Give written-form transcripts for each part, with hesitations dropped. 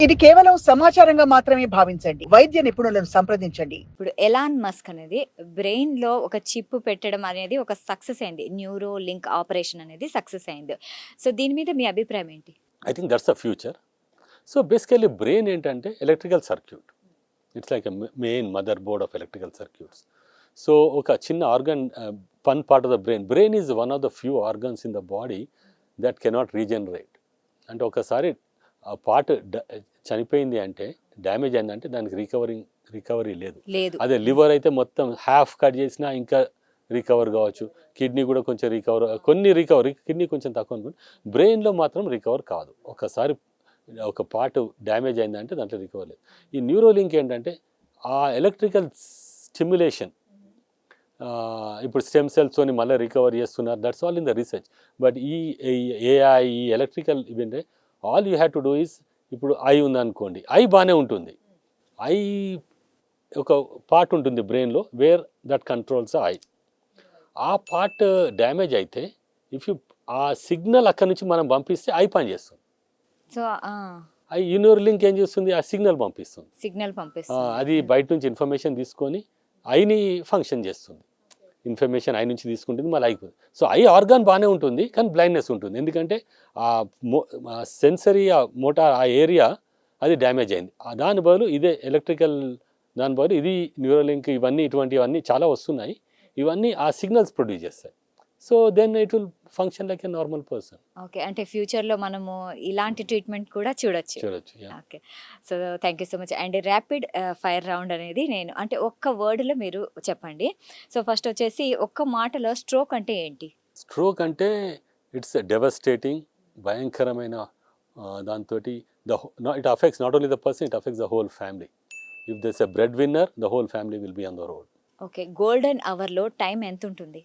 ఇది కేవలం సమాచారంగా మాత్రమే భావించండి. వైద్య నిపుణులను సంప్రదించండి. ఇప్పుడు ఎలాన్ మస్క్ అనేది బ్రెయిన్‌లో ఒక చిప్ పెట్టడం అనేది ఒక సక్సెస్ అయింది. న్యూరో లింక్ ఆపరేషన్ అనేది సక్సెస్ అయింది. సో, దీని మీద మీ అభిప్రాయం ఏంటి? I think that's the future. So basically brain ఏంటంటే electrical circuit. It's like a main motherboard of electrical circuits. So ఒక చిన్న organ, one part of the brain is one of the few organs in the body that cannot regenerate. అంటే ఒకసారి ఆ part చనిపోయింది అంటే, damage అయిందంటే దానికి recovery లేదు. అదే లివర్ అయితే మొత్తం హాఫ్ కట్ చేసినా ఇంకా రికవర్ కావచ్చు. కిడ్నీ కూడా కొంచెం రికవరీ కిడ్నీ కొంచెం తక్కువ అనుకోండి. బ్రెయిన్లో మాత్రం రికవర్ కాదు. ఒకసారి ఒక పార్ట్ డ్యామేజ్ అయిందంటే దాంట్లో రికవర్ లేదు. ఈ న్యూరోలింక్ ఏంటంటే ఆ ఎలక్ట్రికల్ స్టిమ్యులేషన్, ఇప్పుడు స్టెమ్ సెల్స్తోని మళ్ళీ రికవర్ చేస్తున్నారు. That's all in the research. But ఈ ఏఐ, ఈ ఎలక్ట్రికల్ ఇవంటే all you have to do is, ఇప్పుడు ఐ ఉందనుకోండి, ఐ బాగానే ఉంటుంది. ఐ ఒక పార్ట్ ఉంటుంది బ్రెయిన్లో వేర్ దట్ కంట్రోల్స్ ఐ. ఆ పార్ట్ డ్యామేజ్ అయితే ఇఫ్ యూ ఆ సిగ్నల్ అక్కడి నుంచి మనం పంపిస్తే ఐ పని చేస్తుంది. సో, ఐ న్యూరోలింక్ ఏం చేస్తుంది, ఆ సిగ్నల్ పంపిస్తుంది. అది బయట నుంచి ఇన్ఫర్మేషన్ తీసుకొని ఐని ఫంక్షన్ చేస్తుంది. ఇన్ఫర్మేషన్ ఐ నుంచి తీసుకుంటుంది, మళ్ళీ అయిపోతుంది. సో ఐ ఆర్గాన్ బాగానే ఉంటుంది, కానీ బ్లైండ్నెస్ ఉంటుంది. ఎందుకంటే ఆ సెన్సరీ, ఆ మోటార్, ఆ ఏరియా అది డ్యామేజ్ అయింది. దాని బదులు ఇదే ఎలక్ట్రికల్, దాని బదులు ఇది న్యూరోలింక్, ఇటువంటివన్నీ చాలా వస్తున్నాయి. ఇవన్నీ ఆ సిగ్నల్స్ ప్రొడ్యూస్ చేస్తాయి. So then it will function like a normal person. Okay. అంటే ఫ్యూచర్‌లో మనము ఇలాంటి ట్రీట్మెంట్ కూడా చూడొచ్చు. Okay. So, thank you so much. And rapid fire round అనేది నేను అంటే ఒక్క వర్డ్‌లో మీరు చెప్పండి. సో, ఫస్ట్ వచ్చేసి ఒక్క మాటలో స్ట్రోక్ అంటే ఏంటి? స్ట్రోక్ అంటే ఇట్స్ డెవస్టేటింగ్, భయంకరమైన దాంతోటి it affects not only the person, it affects the whole family. If this a bread winner, the whole family will be on the road. Okay. Golden అవర్‌లో time ఎంత ఉంటుంది?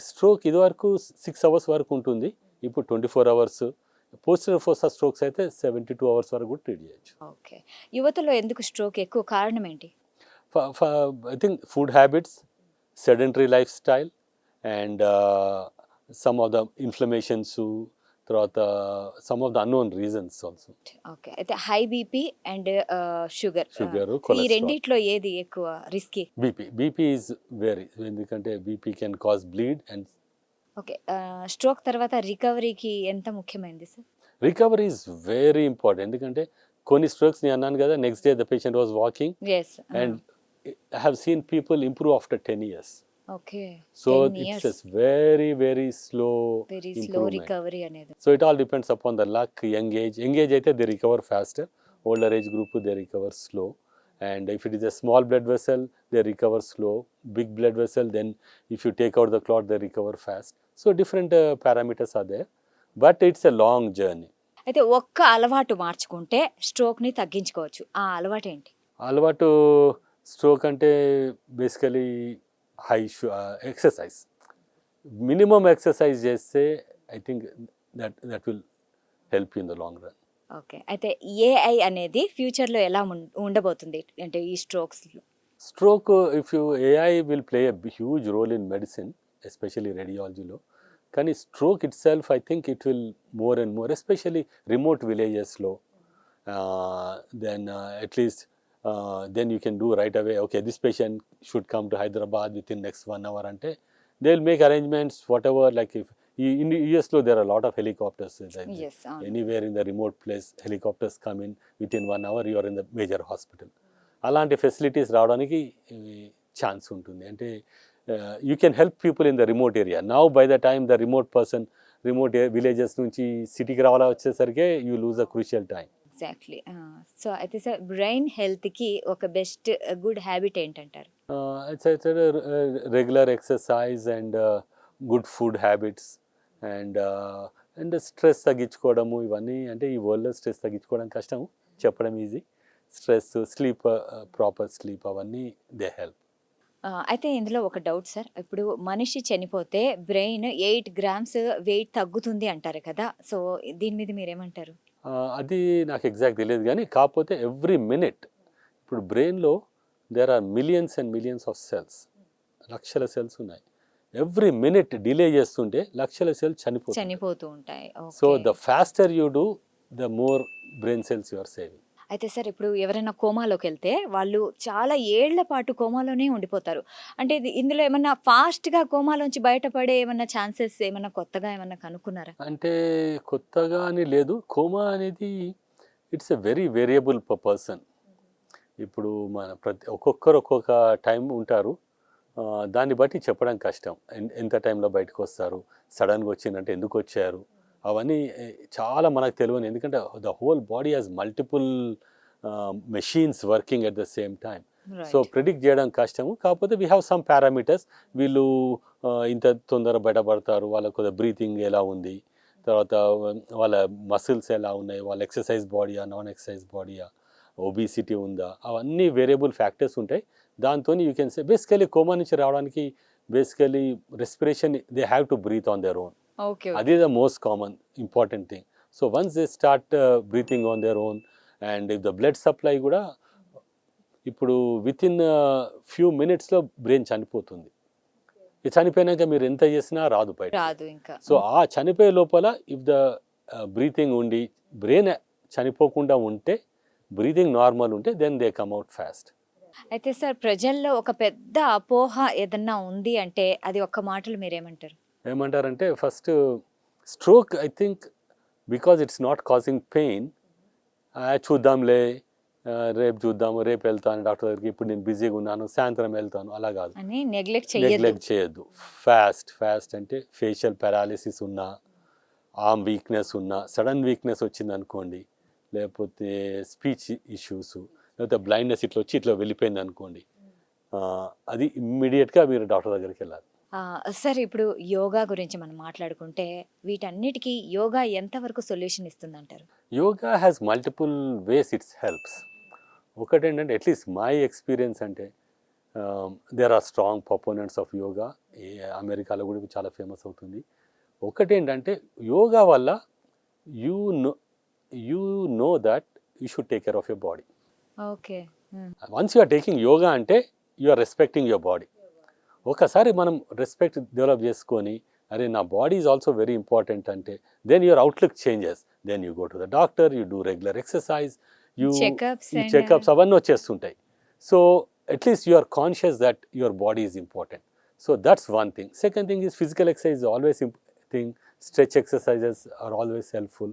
Stroke ఇదివరకు 6 hours వరకు ఉంటుంది, ఇప్పుడు 24 hours. Poster ఫోర్సా strokes అయితే 72 hours వరకు కూడా ట్రీట్ చేయొచ్చు. ఓకే. యువతలో ఎందుకు స్ట్రోక్ ఎక్కువ కారణం ఏంటి? I think food habits, sedentary lifestyle, and some of the inflammations, తర్వాత some of the unknown reasons also. Okay. అయితే హై బీపీ అండ్ షుగర్, ఈ రెండిట్లో ఏది ఎక్కువ రిస్కీ? బీపీ ఈజ్ వెరీ, ఎందుకంటే BP can cause bleed. And okay. Stroke తర్వాత రికవరీకి ఎంత ముఖ్యమైనది sir? Recovery is very important. ఎందుకంటే కొన్ని స్ట్రోక్స్ నేను అన్నాను కదా, next day the patient was walking, and I have seen people improve after 10 years. Okay. So it's just very slow recovery అనేది. So it all depends upon the luck. Young age అయితే they recover faster, older age group they recover slow, and if it is a small blood vessel they recover slow, big blood vessel then if you take out the clot they recover fast. So different parameters are there, but it's a long journey. అయితే ఒక్క అలవాటు మార్చుకుంటే stroke ని తగ్గించుకోవచ్చు. ఆ అలవాటు ఏంటి? అలవాటు స్ట్రోక్ అంటే బేసికలీ ఎక్సర్సైజ్, మినిమం ఎక్సర్సైజ్ చేస్తే I think that will help in the long run. Okay. అయితే ఏఐ అనేది ఫ్యూచర్లో ఎలా ఉండబోతుంది అంటే ఈ stroke if you AI will play a huge role in medicine, especially రేడియాలజీలో. కానీ stroke itself I think it will more and more, especially remote విలేజెస్లో. Then at least then you can do right away, okay, this patient should come to Hyderabad within next 1 hour ante they will make arrangements whatever. Like if in US lo there are a lot of helicopters, yes, anywhere in the remote place helicopters come in, within 1 hour you are in the major hospital. అలాంటి facilities రావడానికి chance ఉంటుంది. అంటే you can help people in the remote area. Now by the time the remote villages నుంచి సిటీకి రావాలా వచ్చేసరికి you lose a crucial time. Exactly. So అయితే sir brain హెల్త్కి ఒక బెస్ట్ గుడ్ హ్యాబిట్ ఏంటంటారు? It's regular exercise and good food habits and stress తగ్గించుకోవడము. ఇవన్నీ అంటే ఈ వరల్డ్లో స్ట్రెస్ తగ్గించుకోవడం కష్టం, చెప్పడం easy. Stress, sleep, proper sleep, అవన్నీ దే హెల్ప్. అయితే ఇందులో ఒక డౌట్ సార్, ఇప్పుడు మనిషి చనిపోతే బ్రెయిన్ 8 grams వెయిట్ తగ్గుతుంది అంటారు కదా, సో దీని మీద మీరేమంటారు? అది నాకు ఎగ్జాక్ట్ తెలియదు, కానీ కాకపోతే ఎవ్రీ మినిట్ ఇప్పుడు బ్రెయిన్లో there are millions and millions of cells, లక్షల సెల్స్ ఉన్నాయి. ఎవ్రీ మినిట్ డిలే చేస్తుంటే లక్షల సెల్స్ చనిపోతూ ఉంటాయి. So the faster you do the more brain cells you are saving. అయితే సార్ ఇప్పుడు ఎవరైనా కోమాలోకి వెళ్తే వాళ్ళు చాలా ఏళ్ల పాటు కోమాలోనే ఉండిపోతారు. అంటే ఇందులో ఏమన్నా ఫాస్ట్గా కోమాలోంచి బయటపడే ఏమన్నా ఛాన్సెస్ ఏమన్నా కొత్తగా ఏమన్నా కనుక్కున్నారా? అంటే కొత్తగా అని లేదు, కోమా అనేది it's a very variable person. ఇప్పుడు మన ఒక్కొక్కరు ఒక్కొక్క టైం ఉంటారు, దాన్ని బట్టి చెప్పడం కష్టం. ఎంత టైంలో బయటకు వస్తారు, సడన్గా వచ్చిందంటే ఎందుకు వచ్చారు, అవన్నీ చాలా మనకు తెలియని. ఎందుకంటే the whole body has multiple machines working at the same time. So predict చేయడం కష్టము. కాకపోతే వీ హ్యావ్ సమ్ పారామీటర్స్. వీళ్ళు ఇంత తొందర బయటపడతారు, వాళ్ళ కొద్దిగా బ్రీతింగ్ ఎలా ఉంది, తర్వాత వాళ్ళ మసిల్స్ ఎలా ఉన్నాయి, వాళ్ళ ఎక్సర్సైజ్ బాడీయా నాన్ ఎక్సర్సైజ్ బాడీయా, ఒబిసిటీ ఉందా, అవన్నీ వేరియబుల్ ఫ్యాక్టర్స్ ఉంటాయి. దాంతో you can say basically coma నుంచి రావడానికి basically respiration they have to breathe on their own. అది the most common important thing. So once they start breathing on their own and if the blood supply కూడా ఇప్పుడు within few మినిట్స్లో brain చనిపోతుంది. ఇది చనిపోయినాక మీరు ఎంత చేసినా రాదు బయట. సో ఆ చనిపోయే లోపల ఇఫ్ ద బ్రీతింగ్ ఉండి బ్రెయిన్ చనిపోకుండా ఉంటే, బ్రీతింగ్ నార్మల్ ఉంటే, then they come out fast. అయితే సార్ ప్రజల్లో ఒక పెద్ద అపోహ ఏదన్నా ఉంది అంటే అది ఒక్క మాటలు మీరేమంటారు? ఏమంటారంటే first stroke I think because it's not causing pain, చూద్దాంలే రేపు చూద్దాము, రేపు వెళ్తాను డాక్టర్ దగ్గరికి, ఇప్పుడు నేను బిజీగా ఉన్నాను, సాయంత్రం వెళ్తాను, అలా కాదు. నెగ్లెక్ట్ చేయొద్దు. ఫాస్ట్ అంటే ఫేషియల్ పారాలిసిస్ ఉన్నా, ఆర్మ్ వీక్నెస్ ఉన్నా, సడన్ వీక్నెస్ వచ్చింది అనుకోండి, లేకపోతే స్పీచ్ ఇష్యూస్, లేకపోతే బ్లైండ్నెస్ ఇట్లా వచ్చి ఇట్లా వెళ్ళిపోయింది అనుకోండి, అది ఇమ్మీడియట్గా మీరు డాక్టర్ దగ్గరికి వెళ్ళాలి. సార్ ఇప్పుడు యోగా గురించి మనం మాట్లాడుకుంటే వీటన్నిటికీ యోగా ఎంతవరకు సొల్యూషన్ ఇస్తుందంటారు? Yoga has multiple ways its helps. ఒకటి ఏంటంటే అట్లీస్ట్ మై ఎక్స్పీరియన్స్ అంటే there are strong proponents of yoga. అమెరికాలో కూడా చాలా ఫేమస్ అవుతుంది. ఒకటి ఏంటంటే యోగా వల్ల you know that you should take care of your body. Okay, once you are taking yoga అంటే you are respecting your body. ఒకసారి మనం రెస్పెక్ట్ డెవలప్ చేసుకొని, అరే నా body is also very important అంటే, then your outlook changes. Then you go to the doctor, you do regular exercise, checkups అవన్నీ వచ్చేస్తుంటాయి. So at least you are conscious that your body is important. So that's one thing. Second thing is physical exercise always thing. Stretch exercises are always helpful.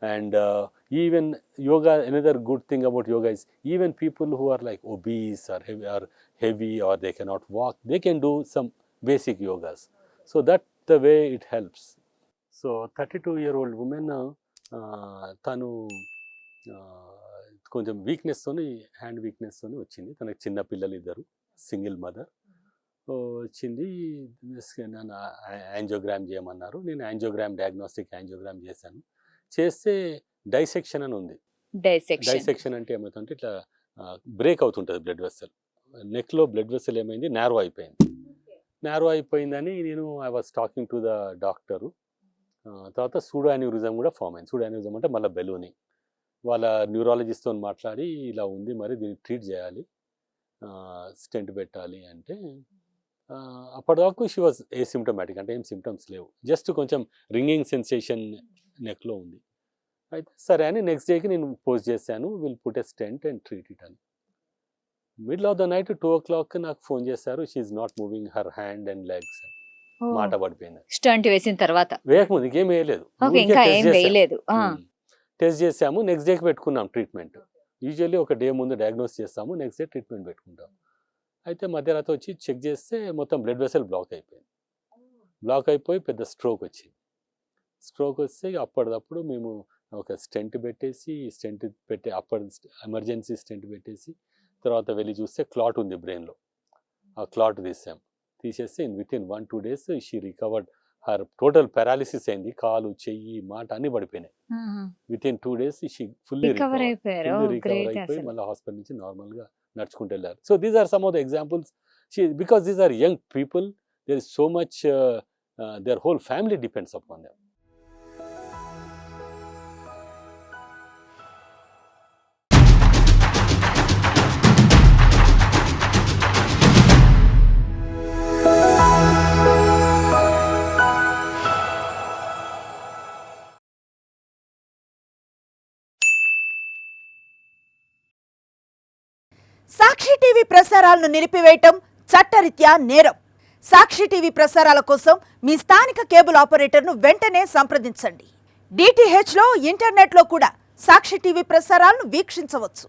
And even yoga, another good thing about yoga is even people who are like obese or heavy or they cannot walk, they can do some basic yogas. So that's the way it helps. So 32-year-old woman tanu కొంచెం వీక్నెస్తోని, hand వీక్నెస్తోని వచ్చింది. తనకు చిన్న పిల్లలు ఇద్దరు, single mother. వచ్చింది, నన్ను angiogram చేయమన్నారు. నేను డయాగ్నోస్టిక్ యాంజియోగ్రామ్ చేశాను. చేస్తే డైసెక్షన్ అని ఉంది. డైసెక్షన్ అంటే ఏమవుతుందంటే ఇట్లా బ్రేక్ అవుతుంటుంది బ్లడ్ వెసల్. నెక్లో బ్లడ్ వెసల్ ఏమైంది, నారో అయిపోయిందని నేను I was talking to the doctor. తర్వాత సూడో అన్యూరిజం కూడా ఫామ్ అయింది. సూడో అన్యూరిజం అంటే మళ్ళీ బెలూనింగ్. వాళ్ళ న్యూరాలజిస్ట్తో మాట్లాడి ఇలా ఉంది, మరి దీన్ని ట్రీట్ చేయాలి, స్టెంట్ పెట్టాలి అంటే, అప్పటిదాకా షీ వాజ్ ఏసిమ్టమాటిక్, అంటే ఏం సిమ్టమ్స్ లేవు, జస్ట్ కొంచెం రింగింగ్ సెన్సేషన్ నెక్లో ఉంది. అయితే సరే అని నెక్స్ట్ డేకి నేను పోస్ట్ చేశాను, will put a stent and treat it అని. Middle of the night 2 o'clock నాకు ఫోన్ చేశారు, she is not moving her hand and legs. మాట పడిపోయింది. స్టంట్ వేసిన తర్వాత వేయకముందు ఇంకేం వేయలేదు, టెస్ట్ చేసాము. నెక్స్ట్ డేకి పెట్టుకున్నాం ట్రీట్మెంట్. యూజువల్లీ ఒక డే ముందు డయాగ్నోస్ చేస్తాము, నెక్స్ట్ డే ట్రీట్మెంట్ పెట్టుకుంటాం. అయితే మధ్యరాత్రి వచ్చి చెక్ చేస్తే మొత్తం బ్లడ్ వెసల్ బ్లాక్ అయిపోయి పెద్ద స్ట్రోక్ వచ్చింది. స్ట్రోక్ వస్తే అప్పటిదప్పుడు మేము ఒక స్టెంట్ పెట్టి అప్పటి ఎమర్జెన్సీ స్టెంట్ పెట్టేసి, తర్వాత వెళ్ళి చూస్తే క్లాట్ ఉంది బ్రెయిన్లో. ఆ క్లాట్ తీసేస్తే within 1-2 days she recovered. Her total paralysis అయింది, కాలు, చెయ్యి, మాట అన్ని పడిపోయినాయి. Within 2 days she fully recover అయిపోయి మళ్ళీ హాస్పిటల్ నుంచి నార్మల్గా నడుచుకుంటూ వెళ్ళారు. So these are some of the examples. Because these are young people, there is so much, their whole family depends upon them. Sakshi TV ప్రసారాలను నిలిపివేయటం చట్టరీత్యా నేరం. సాక్షి టీవీ ప్రసారాల కోసం మీ స్థానిక కేబుల్ ఆపరేటర్ను వెంటనే సంప్రదించండి. DTH లో ఇంటర్నెట్లో కూడా సాక్షి టీవీ ప్రసారాలను వీక్షించవచ్చు.